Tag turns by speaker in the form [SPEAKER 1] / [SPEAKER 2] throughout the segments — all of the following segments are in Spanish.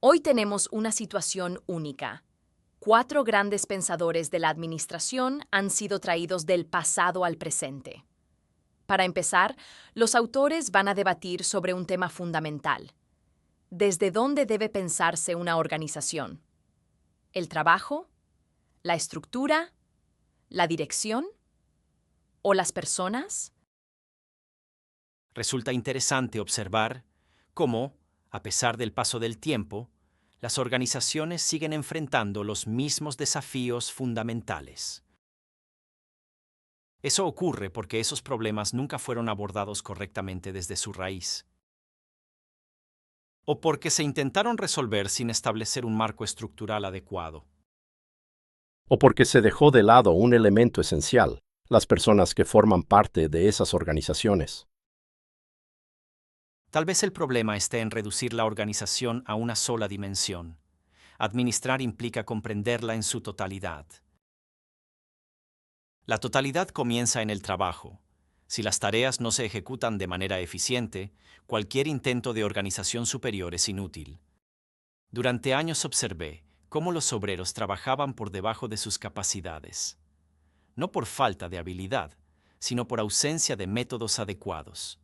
[SPEAKER 1] Hoy tenemos una situación única. Cuatro grandes pensadores de la administración han sido traídos del pasado al presente. Para empezar, los autores van a debatir sobre un tema fundamental. ¿Desde dónde debe pensarse una organización? ¿El trabajo? ¿La estructura? ¿La dirección? ¿O las personas?
[SPEAKER 2] Resulta interesante observar cómo, a pesar del paso del tiempo, las organizaciones siguen enfrentando los mismos desafíos fundamentales. Eso ocurre porque esos problemas nunca fueron abordados correctamente desde su raíz, o porque se intentaron resolver sin establecer un marco estructural adecuado.
[SPEAKER 3] O porque se dejó de lado un elemento esencial, las personas que forman parte de esas organizaciones.
[SPEAKER 2] Tal vez el problema esté en reducir la organización a una sola dimensión. Administrar implica comprenderla en su totalidad. La totalidad comienza en el trabajo. Si las tareas no se ejecutan de manera eficiente, cualquier intento de organización superior es inútil. Durante años observé cómo los obreros trabajaban por debajo de sus capacidades, no por falta de habilidad, sino por ausencia de métodos adecuados.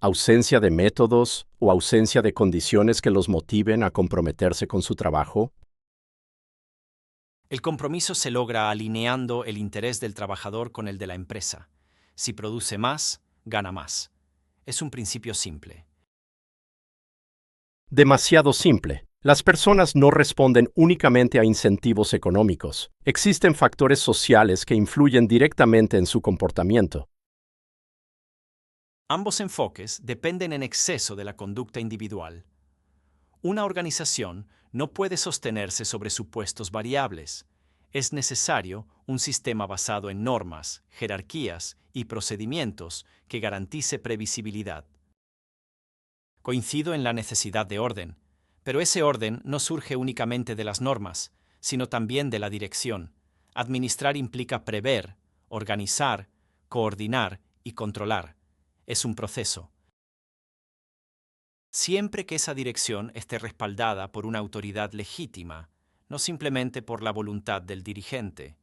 [SPEAKER 3] ¿Ausencia de métodos o ausencia de condiciones que los motiven a comprometerse con su trabajo?
[SPEAKER 2] El compromiso se logra alineando el interés del trabajador con el de la empresa. Si produce más, gana más. Es un principio simple.
[SPEAKER 3] Demasiado simple. Las personas no responden únicamente a incentivos económicos. Existen factores sociales que influyen directamente en su comportamiento.
[SPEAKER 2] Ambos enfoques dependen en exceso de la conducta individual. Una organización no puede sostenerse sobre supuestos variables. Es necesario un sistema basado en normas, jerarquías y procedimientos que garantice previsibilidad. Coincido en la necesidad de orden, pero ese orden no surge únicamente de las normas, sino también de la dirección. Administrar implica prever, organizar, coordinar y controlar. Es un proceso. Siempre que esa dirección esté respaldada por una autoridad legítima, no simplemente por la voluntad del dirigente.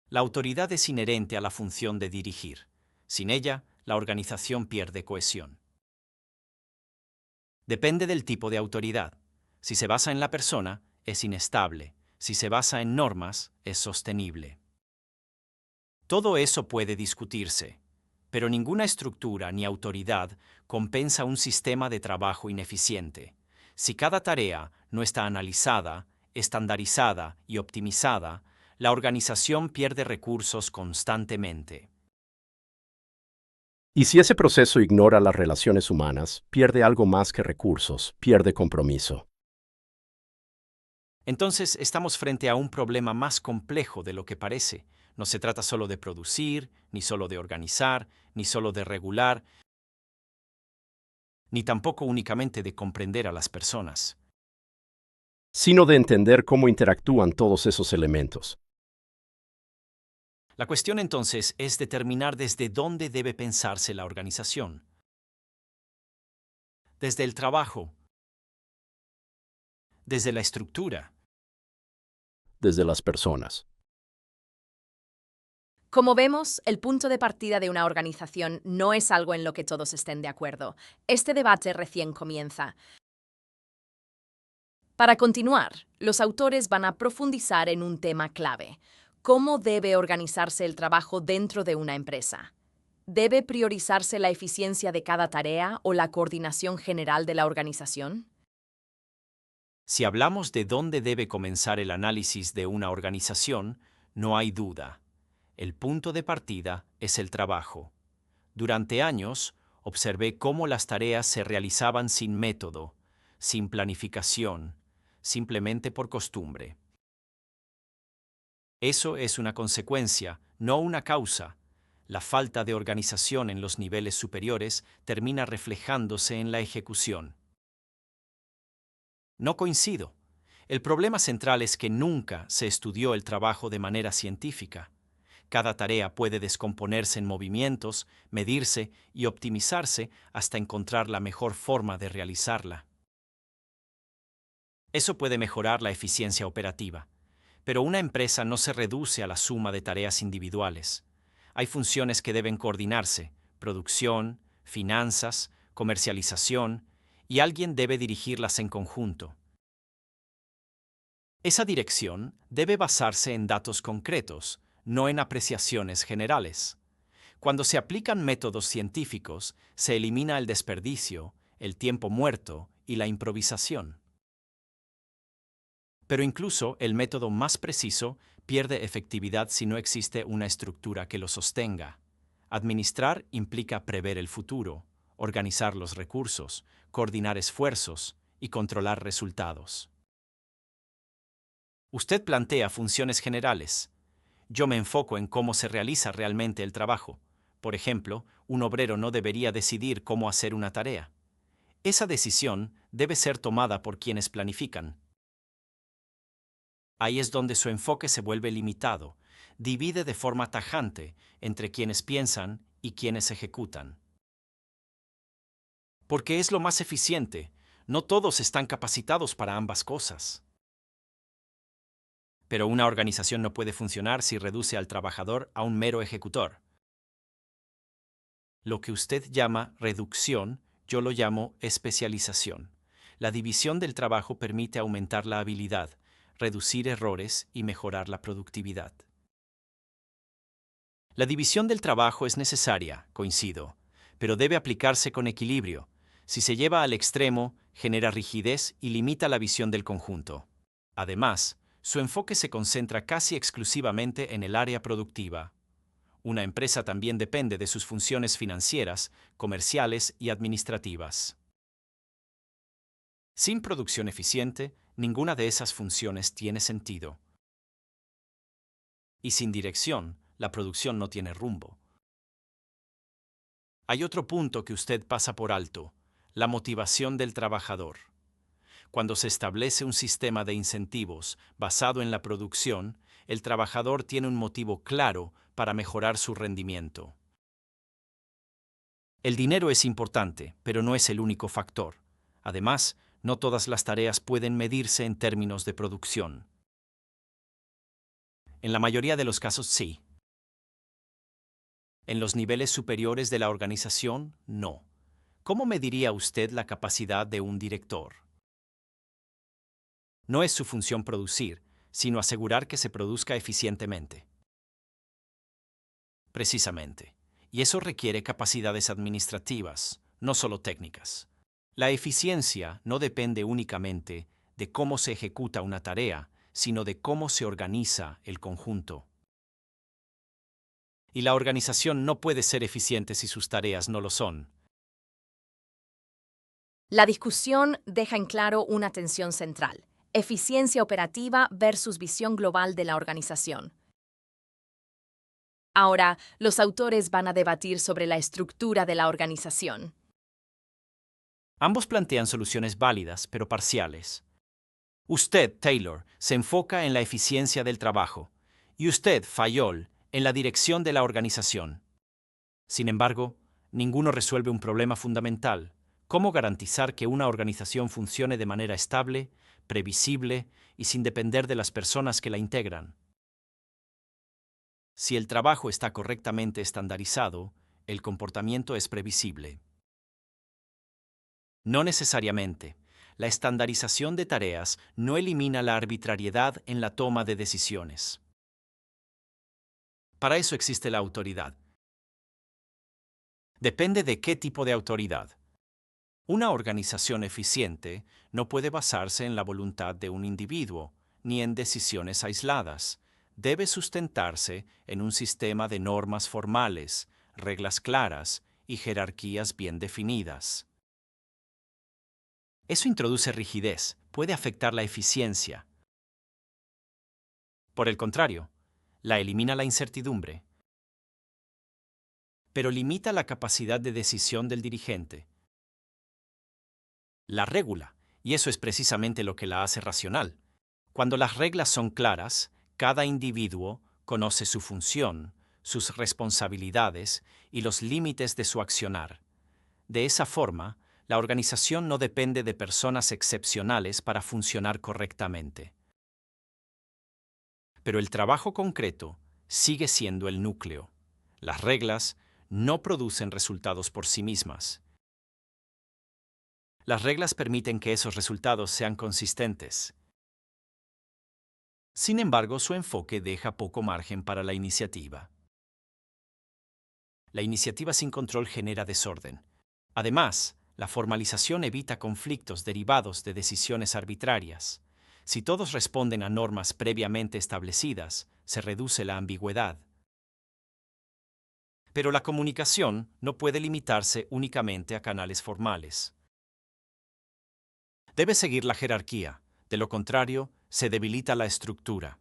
[SPEAKER 2] La autoridad es inherente a la función de dirigir. Sin ella, la organización pierde cohesión. Depende del tipo de autoridad. Si se basa en la persona, es inestable. Si se basa en normas, es sostenible. Todo eso puede discutirse, pero ninguna estructura ni autoridad compensa un sistema de trabajo ineficiente. Si cada tarea no está analizada, estandarizada y optimizada, la organización pierde recursos constantemente.
[SPEAKER 3] Y si ese proceso ignora las relaciones humanas, pierde algo más que recursos, pierde compromiso.
[SPEAKER 2] Entonces estamos frente a un problema más complejo de lo que parece. No se trata solo de producir, ni solo de organizar, ni solo de regular, ni tampoco únicamente de comprender a las personas.
[SPEAKER 3] Sino de entender cómo interactúan todos esos elementos.
[SPEAKER 2] La cuestión entonces es determinar desde dónde debe pensarse la organización. Desde el trabajo, desde la estructura.
[SPEAKER 3] Desde las personas.
[SPEAKER 1] Como vemos, el punto de partida de una organización no es algo en lo que todos estén de acuerdo. Este debate recién comienza. Para continuar, los autores van a profundizar en un tema clave: ¿cómo debe organizarse el trabajo dentro de una empresa? ¿Debe priorizarse la eficiencia de cada tarea o la coordinación general de la organización?
[SPEAKER 2] Si hablamos de dónde debe comenzar el análisis de una organización, no hay duda. El punto de partida es el trabajo. Durante años, observé cómo las tareas se realizaban sin método, sin planificación, simplemente por costumbre. Eso es una consecuencia, no una causa. La falta de organización en los niveles superiores termina reflejándose en la ejecución. No coincido. El problema central es que nunca se estudió el trabajo de manera científica. Cada tarea puede descomponerse en movimientos, medirse y optimizarse hasta encontrar la mejor forma de realizarla. Eso puede mejorar la eficiencia operativa. Pero una empresa no se reduce a la suma de tareas individuales. Hay funciones que deben coordinarse: producción, finanzas, comercialización, y alguien debe dirigirlas en conjunto. Esa dirección debe basarse en datos concretos, no en apreciaciones generales. Cuando se aplican métodos científicos, se elimina el desperdicio, el tiempo muerto y la improvisación. Pero incluso el método más preciso pierde efectividad si no existe una estructura que lo sostenga. Administrar implica prever el futuro, organizar los recursos, coordinar esfuerzos y controlar resultados. Usted plantea funciones generales. Yo me enfoco en cómo se realiza realmente el trabajo. Por ejemplo, un obrero no debería decidir cómo hacer una tarea. Esa decisión debe ser tomada por quienes planifican. Ahí es donde su enfoque se vuelve limitado. Divide de forma tajante entre quienes piensan y quienes ejecutan. Porque es lo más eficiente. No todos están capacitados para ambas cosas. Pero una organización no puede funcionar si reduce al trabajador a un mero ejecutor. Lo que usted llama reducción, yo lo llamo especialización. La división del trabajo permite aumentar la habilidad, reducir errores y mejorar la productividad. La división del trabajo es necesaria, coincido, pero debe aplicarse con equilibrio. Si se lleva al extremo, genera rigidez y limita la visión del conjunto. Además, su enfoque se concentra casi exclusivamente en el área productiva. Una empresa también depende de sus funciones financieras, comerciales y administrativas. Sin producción eficiente, ninguna de esas funciones tiene sentido. Y sin dirección, la producción no tiene rumbo. Hay otro punto que usted pasa por alto: la motivación del trabajador. Cuando se establece un sistema de incentivos basado en la producción, el trabajador tiene un motivo claro para mejorar su rendimiento. El dinero es importante, pero no es el único factor. Además, no todas las tareas pueden medirse en términos de producción. En la mayoría de los casos sí. En los niveles superiores de la organización, no. ¿Cómo mediría usted la capacidad de un director? No es su función producir, sino asegurar que se produzca eficientemente. Precisamente. Y eso requiere capacidades administrativas, no solo técnicas. La eficiencia no depende únicamente de cómo se ejecuta una tarea, sino de cómo se organiza el conjunto. Y la organización no puede ser eficiente si sus tareas no lo son.
[SPEAKER 1] La discusión deja en claro una tensión central: eficiencia operativa versus visión global de la organización. Ahora, los autores van a debatir sobre la estructura de la organización.
[SPEAKER 2] Ambos plantean soluciones válidas, pero parciales. Usted, Taylor, se enfoca en la eficiencia del trabajo, y usted, Fayol, en la dirección de la organización. Sin embargo, ninguno resuelve un problema fundamental: cómo garantizar que una organización funcione de manera estable, previsible y sin depender de las personas que la integran. Si el trabajo está correctamente estandarizado, el comportamiento es previsible. No necesariamente. La estandarización de tareas no elimina la arbitrariedad en la toma de decisiones. Para eso existe la autoridad. Depende de qué tipo de autoridad. Una organización eficiente no puede basarse en la voluntad de un individuo, ni en decisiones aisladas. Debe sustentarse en un sistema de normas formales, reglas claras y jerarquías bien definidas. Eso introduce rigidez, puede afectar la eficiencia. Por el contrario, la elimina la incertidumbre, pero limita la capacidad de decisión del dirigente. La regula, y eso es precisamente lo que la hace racional. Cuando las reglas son claras, cada individuo conoce su función, sus responsabilidades y los límites de su accionar. De esa forma, La organización no depende de personas excepcionales para funcionar correctamente. Pero el trabajo concreto sigue siendo el núcleo. Las reglas no producen resultados por sí mismas. Las reglas permiten que esos resultados sean consistentes. Sin embargo, su enfoque deja poco margen para la iniciativa. La iniciativa sin control genera desorden. Además, la formalización evita conflictos derivados de decisiones arbitrarias. Si todos responden a normas previamente establecidas, se reduce la ambigüedad. Pero la comunicación no puede limitarse únicamente a canales formales. Debe seguir la jerarquía, de lo contrario, se debilita la estructura.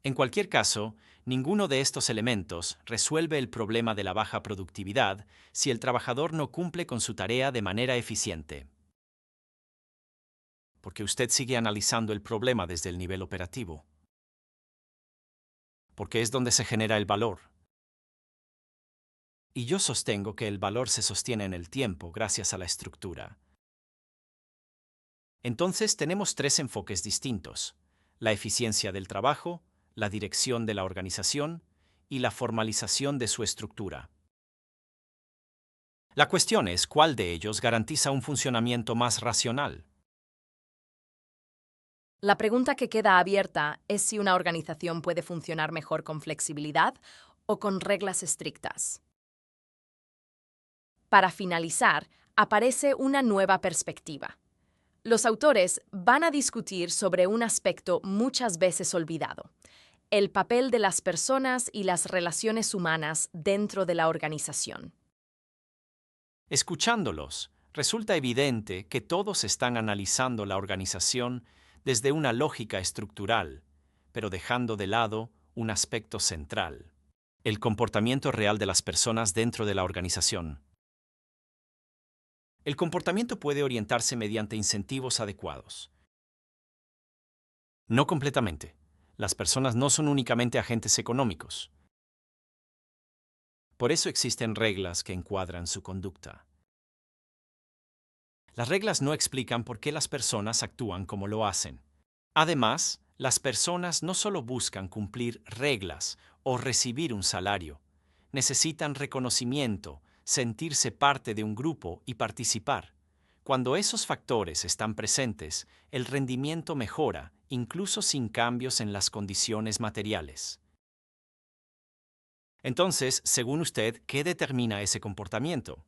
[SPEAKER 2] En cualquier caso, ninguno de estos elementos resuelve el problema de la baja productividad si el trabajador no cumple con su tarea de manera eficiente. Porque usted sigue analizando el problema desde el nivel operativo. Porque es donde se genera el valor. Y yo sostengo que el valor se sostiene en el tiempo gracias a la estructura. Entonces tenemos tres enfoques distintos: la eficiencia del trabajo, la dirección de la organización y la formalización de su estructura. La cuestión es cuál de ellos garantiza un funcionamiento más racional.
[SPEAKER 1] La pregunta que queda abierta es si una organización puede funcionar mejor con flexibilidad o con reglas estrictas. Para finalizar, aparece una nueva perspectiva. Los autores van a discutir sobre un aspecto muchas veces olvidado: el papel de las personas y las relaciones humanas dentro de la organización.
[SPEAKER 2] Escuchándolos, resulta evidente que todos están analizando la organización desde una lógica estructural, pero dejando de lado un aspecto central: el comportamiento real de las personas dentro de la organización. El comportamiento puede orientarse mediante incentivos adecuados. No completamente. Las personas no son únicamente agentes económicos. Por eso existen reglas que encuadran su conducta. Las reglas no explican por qué las personas actúan como lo hacen. Además, las personas no solo buscan cumplir reglas o recibir un salario. Necesitan reconocimiento, sentirse parte de un grupo y participar. Cuando esos factores están presentes, el rendimiento mejora, incluso sin cambios en las condiciones materiales. Entonces, según usted, ¿qué determina ese comportamiento?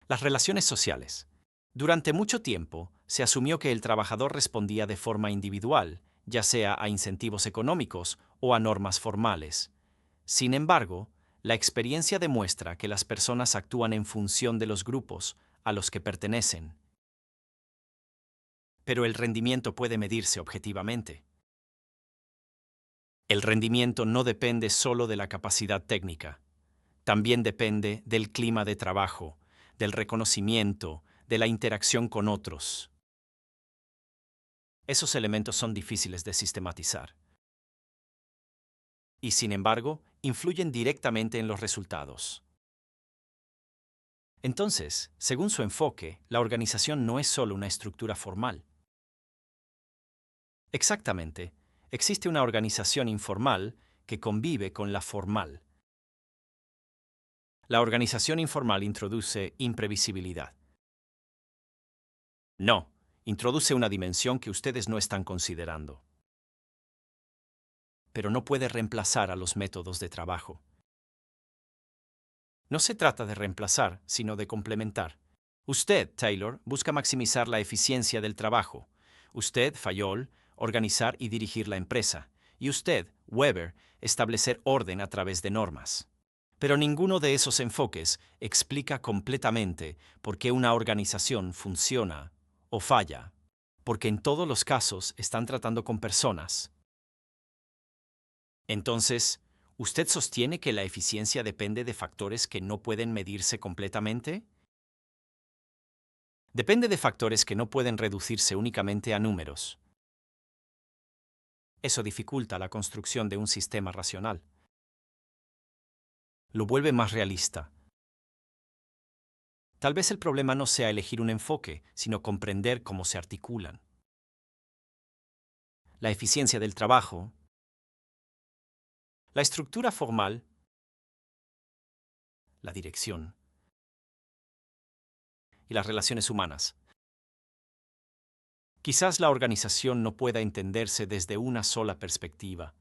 [SPEAKER 2] Las relaciones sociales. Durante mucho tiempo, se asumió que el trabajador respondía de forma individual, ya sea a incentivos económicos o a normas formales. Sin embargo, la experiencia demuestra que las personas actúan en función de los grupos a los que pertenecen. Pero el rendimiento puede medirse objetivamente. El rendimiento no depende solo de la capacidad técnica. También depende del clima de trabajo, del reconocimiento, de la interacción con otros. Esos elementos son difíciles de sistematizar. Y sin embargo, influyen directamente en los resultados. Entonces, según su enfoque, la organización no es solo una estructura formal. Exactamente, existe una organización informal que convive con la formal. La organización informal introduce imprevisibilidad. No, introduce una dimensión que ustedes no están considerando. Pero no puede reemplazar a los métodos de trabajo. No se trata de reemplazar, sino de complementar. Usted, Taylor, busca maximizar la eficiencia del trabajo. Usted, Fayol, organizar y dirigir la empresa. Y usted, Weber, establecer orden a través de normas. Pero ninguno de esos enfoques explica completamente por qué una organización funciona o falla, porque en todos los casos están tratando con personas. Entonces, ¿usted sostiene que la eficiencia depende de factores que no pueden medirse completamente? Depende de factores que no pueden reducirse únicamente a números. Eso dificulta la construcción de un sistema racional. Lo vuelve más realista. Tal vez el problema no sea elegir un enfoque, sino comprender cómo se articulan. La eficiencia del trabajo, la estructura formal, la dirección y las relaciones humanas. Quizás la organización no pueda entenderse desde una sola perspectiva,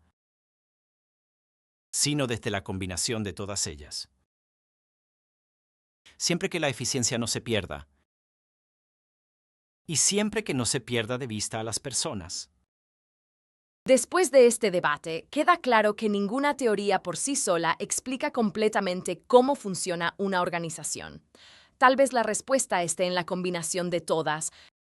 [SPEAKER 2] sino desde la combinación de todas ellas. Siempre que la eficiencia no se pierda, y siempre que no se pierda de vista a las personas.
[SPEAKER 1] Después de este debate, queda claro que ninguna teoría por sí sola explica completamente cómo funciona una organización. Tal vez la respuesta esté en la combinación de todas,